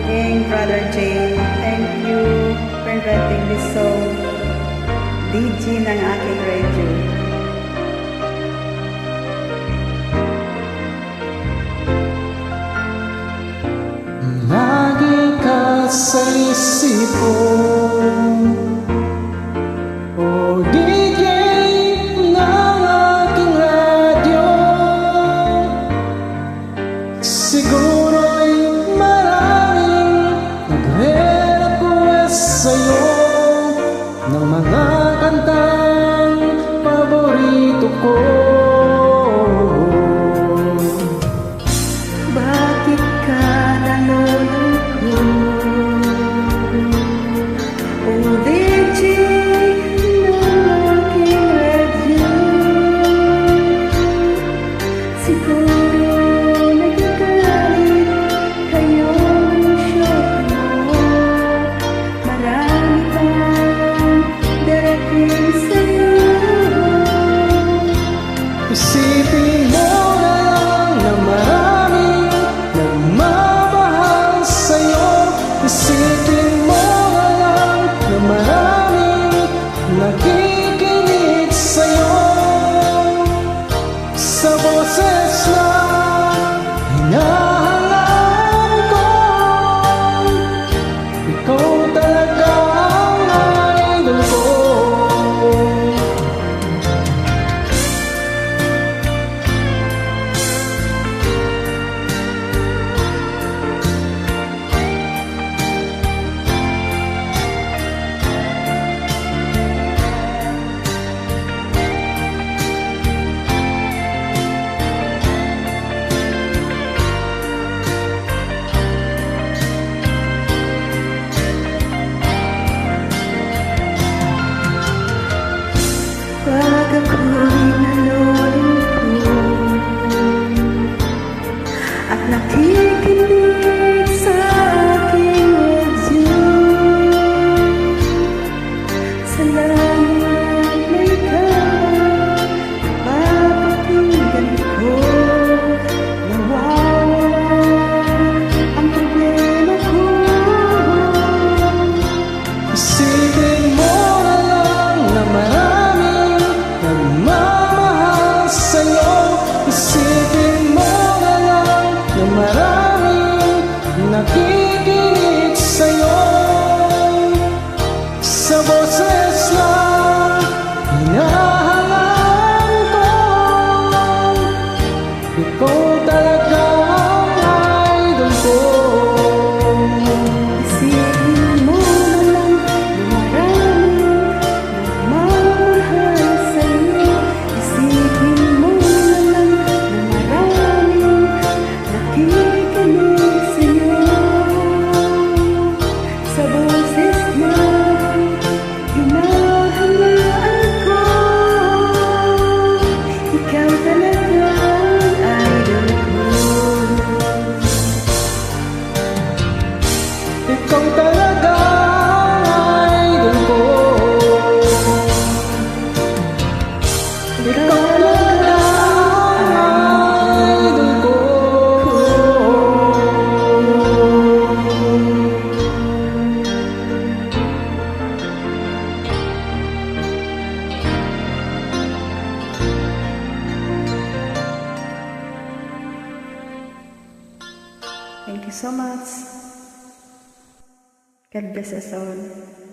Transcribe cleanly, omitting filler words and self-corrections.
King Brother Jay. Thank you for inviting this song. DG ng aking radio. Lagi ka sa isipon, o DJ ng aking radyo. Siguro'y maraming nagre-request sa'yo ng mga kantang paborito ko. Bakit ka nalulungkot? O DJ ng aking radyo. Siguro nagagalit kayong show mo. Marami pang darating sa'yo. Isipin mo na lang na maraming nagmamahal sa'yo. Isipin mo na lang na maraming nakikinig sa'yo. Sa boses na hinahangaan ko, ikaw talaga ang idol ko. Pag ako'y nalulungkot at nakikinig sa aking radyo, sa langit na ikaw papakinggan ko. Nawawala ang problema ko. Isipin mo na lang na maraming nagmamahal sa'yo. Isipin mo na lang na maraming nakikinig sa'yo. Sa boses na hinahangaan ko, ikaw talaga ang idol ko. Isipin mo na lang na maraming nagmamahal sa'yo. Isipin mo na lang na maraming nakikinig sa'yo. Sa boses na hinahangaan ko, ikaw talaga ang idol ko. Ikaw talaga ang idol ko. Ikaw talaga ang idol ko. Thank you so much. God bless us all.